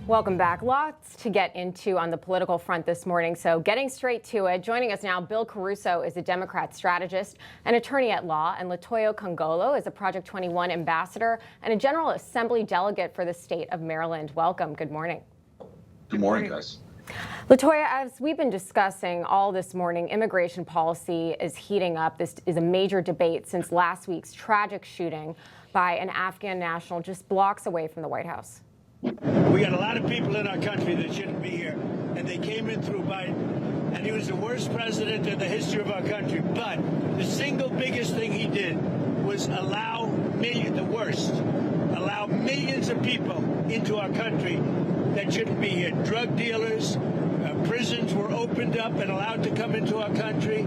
Welcome back. Lots to get into on the political front this morning, so getting straight to it. Joining us now, Bill Caruso is a Democrat strategist and attorney at law, and LaToya Nkongolo is a Project 21 ambassador and a General Assembly delegate for the state of Maryland. Welcome. Good morning. Good morning, guys. LaToya, as we've been discussing all this morning, immigration policy is heating up. This is a major debate since last week's tragic shooting by an Afghan national just blocks away from the White House. We got a lot of people in our country that shouldn't be here, and they came in through Biden, and he was the worst president in the history of our country. But the single biggest thing he did was allow millions of people into our country that shouldn't be here. Drug dealers, prisons were opened up and allowed to come into our country.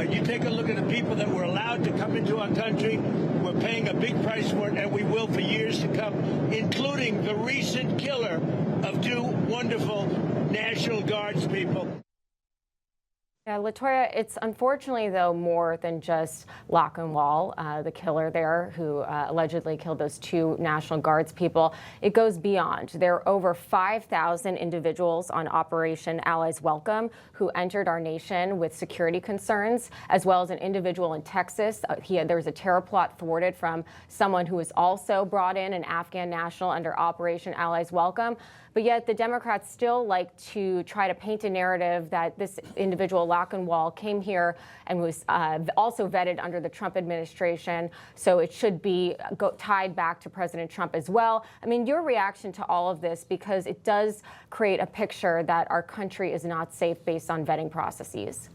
You take a look at the people that were allowed to come into our country. We're paying a big price for it, and we will for years to come, including the recent killer of two wonderful National Guards people. Yeah, LaToya, it's unfortunately, though, more than just Nkongolo, the killer there who allegedly killed those two National Guards people. It goes beyond. There are over 5,000 individuals on Operation Allies Welcome who entered our nation with security concerns, as well as an individual in Texas. There was a terror plot thwarted from someone who was also brought in, an Afghan national, under Operation Allies Welcome. But yet the Democrats still like to try to paint a narrative that this individual, Nkongolo, came here and was also vetted under the Trump administration. So it should be tied back to President Trump as well. I mean, your reaction to all of this, because it does create a picture that our country is not safe based on vetting processes.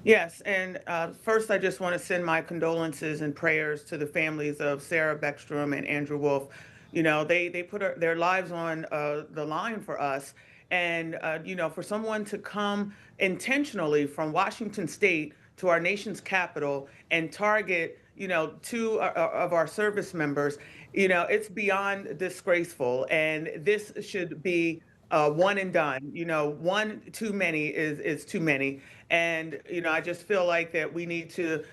Yes, and first I just want to send my condolences and prayers to the families of Sarah Beckstrom and Andrew Wolf. You know, they put their lives on the line for us. And, you know, for someone to come intentionally from Washington State to our nation's capital and target, you know, two of our service members, you know, it's beyond disgraceful. And this should be one and done. You know, one too many is too many. And, you know, I just feel like that we need to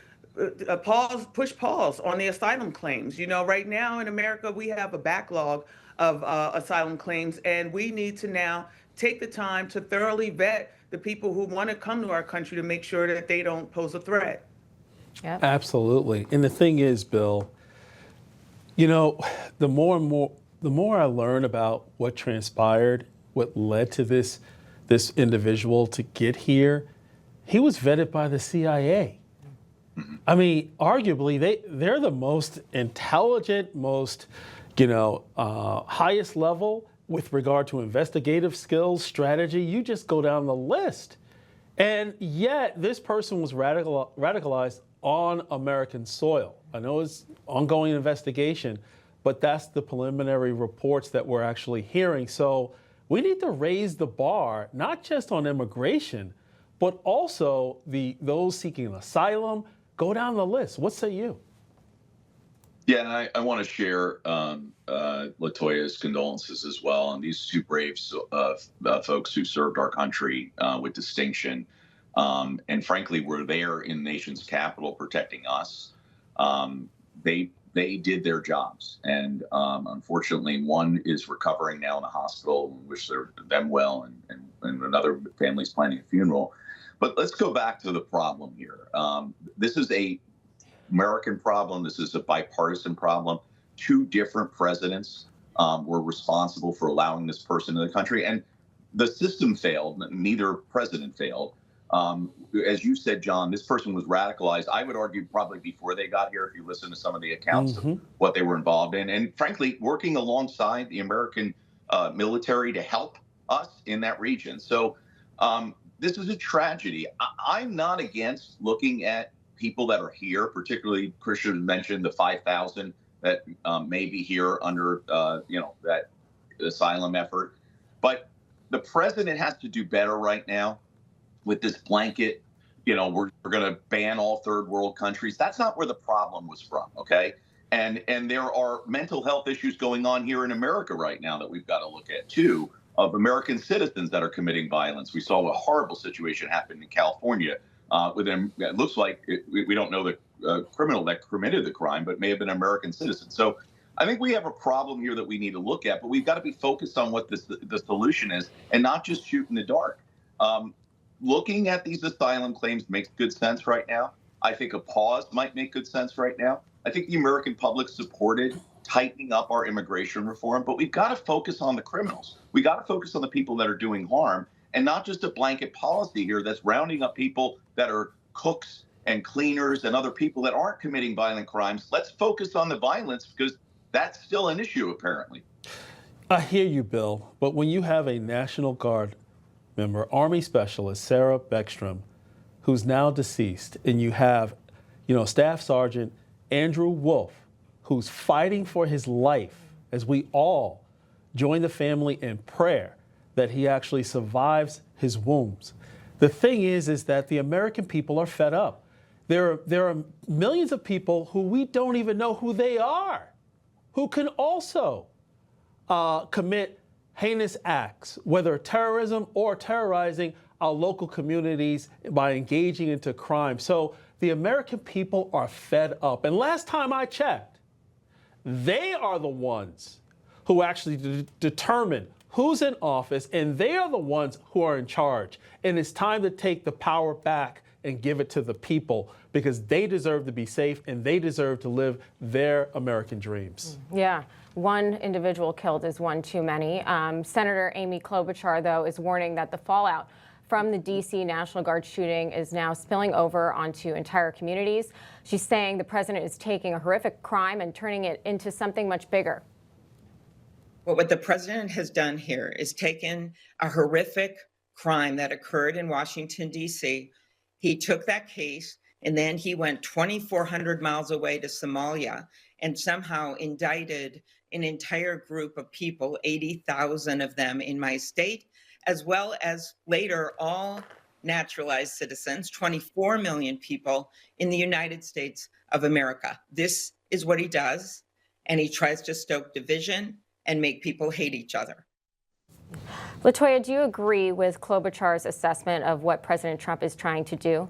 push pause on the asylum claims. You know, right now in America, we have a backlog of asylum claims, and we need to now take the time to thoroughly vet the people who want to come to our country to make sure that they don't pose a threat. Yep. Absolutely. And the thing is, Bill, you know, the more I learn about what transpired, what led to this individual to get here, he was vetted by the CIA. I mean, arguably, they're the most intelligent, most, you know, highest level with regard to investigative skills, strategy. You just go down the list. And yet this person was radicalized on American soil. I know it's ongoing investigation, but that's the preliminary reports that we're actually hearing. So we need to raise the bar, not just on immigration, but also those seeking asylum. Go down the list. What say you? Yeah, and I want to share LaToya's condolences as well, and these two brave folks who served our country with distinction, and frankly were there in the nation's capital protecting us. They did their jobs, and unfortunately, one is recovering now in the hospital. We wish them well, and another family's planning a funeral. But let's go back to the problem here. This is a American problem. This is a bipartisan problem. Two different presidents were responsible for allowing this person in the country, and the system failed. Neither president failed. As you said, John, this person was radicalized, I would argue, probably before they got here, if you listen to some of the accounts of what they were involved in, and frankly, working alongside the American military to help us in that region. So this is a tragedy. I'm not against looking at people that are here, particularly Christian mentioned the 5,000 that may be here under, you know, that asylum effort. But the president has to do better right now with this blanket, you know, we're going to ban all third world countries. That's not where the problem was from, okay? And there are mental health issues going on here in America right now that we've got to look at, too, of American citizens that are committing violence. We saw a horrible situation happen in California with them. It looks like we don't know the criminal that committed the crime, but may have been an American citizen. So I think we have a problem here that we need to look at, but we've got to be focused on what the solution is and not just shoot in the dark. Looking at these asylum claims makes good sense right now. I think a pause might make good sense right now. I think the American public supported tightening up our immigration reform, but we've got to focus on the criminals. We got to focus on the people that are doing harm, and not just a blanket policy here that's rounding up people that are cooks and cleaners and other people that aren't committing violent crimes. Let's focus on the violence, because that's still an issue, apparently. I hear you, Bill, but when you have a National Guard member, Army Specialist Sarah Beckstrom, who's now deceased, and you have, Staff Sergeant Andrew Wolf, who's fighting for his life, as we all join the family in prayer that he actually survives his wounds. The thing is that the American people are fed up. There are millions of people who we don't even know who they are, who can also commit heinous acts, whether terrorism or terrorizing our local communities by engaging into crime. So the American people are fed up. And last time I checked, they are the ones who actually determine who's in office, and they are the ones who are in charge. And it's time to take the power back and give it to the people, because they deserve to be safe and they deserve to live their American dreams. Yeah. One individual killed is one too many. Senator Amy Klobuchar, though, is warning that the fallout from the D.C. National Guard shooting is now spilling over onto entire communities. She's saying the president is taking a horrific crime and turning it into something much bigger. But what the president has done here is taken a horrific crime that occurred in Washington, D.C. He took that case and then he went 2,400 miles away to Somalia and somehow indicted an entire group of people, 80,000 of them in my state, as well as later all naturalized citizens, 24 million people in the United States of America. This is what he does, and he tries to stoke division and make people hate each other. LaToya, do you agree with Klobuchar's assessment of what President Trump is trying to do?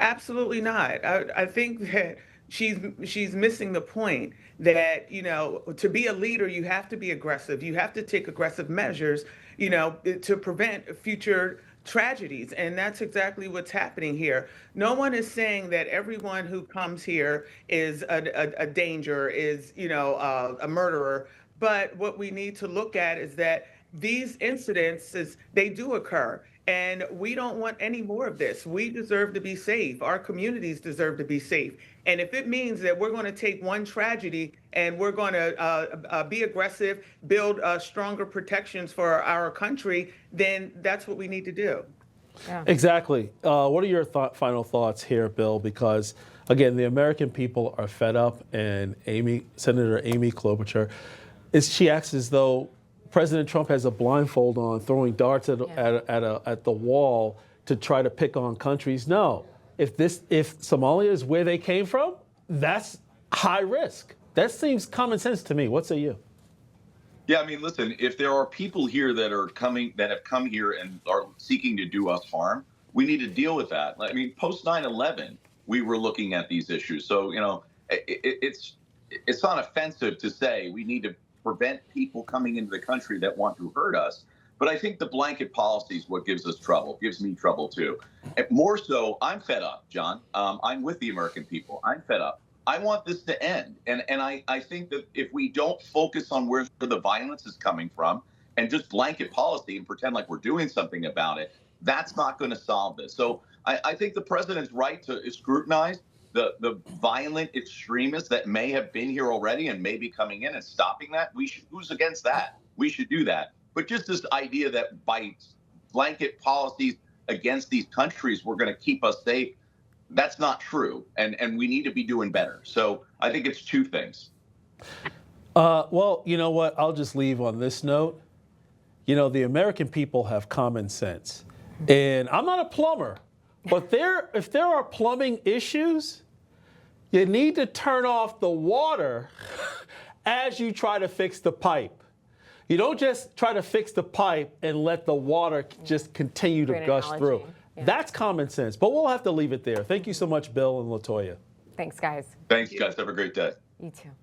Absolutely not. I think that she's missing the point that, to be a leader, you have to be aggressive. You have to take aggressive measures, to prevent future tragedies. And that's exactly what's happening here. No one is saying that everyone who comes here is a danger, is, a murderer. But what we need to look at is that these incidences, they do occur. And we don't want any more of this. We deserve to be safe. Our communities deserve to be safe. And if it means that we're going to take one tragedy and we're going to be aggressive, build stronger protections for our country, then that's what we need to do. Yeah. Exactly. What are your final thoughts here, Bill? Because, again, the American people are fed up, and Senator Amy Klobuchar, she acts as though President Trump has a blindfold on, throwing darts at the wall to try to pick on countries. No, if Somalia is where they came from, that's high risk. That seems common sense to me. What say you? Yeah, I mean, listen, if there are people here that have come here and are seeking to do us harm, we need to deal with that. I mean, post 9/11, we were looking at these issues. So, it's not offensive to say we need to prevent people coming into the country that want to hurt us. But I think the blanket policy is what gives me trouble too. And more so, I'm fed up, John. I'm with the American people. I'm fed up. I want this to end. And I think that if we don't focus on where the violence is coming from and just blanket policy and pretend like we're doing something about it, that's not going to solve this. So I think the president's right to scrutinize the violent extremists that may have been here already and may be coming in, and stopping that. Who's against that? We should do that. But just this idea that by blanket policies against these countries, we're going to keep us safe, that's not true. And we need to be doing better. So I think it's two things. Well, you know what? I'll just leave on this note. The American people have common sense. And I'm not a plumber, but if there are plumbing issues, you need to turn off the water as you try to fix the pipe. You don't just try to fix the pipe and let the water just continue to gush through. Yeah. That's common sense. But we'll have to leave it there. Thank you so much, Bill and LaToya. Thanks, guys. Thanks, guys. Have a great day. You too.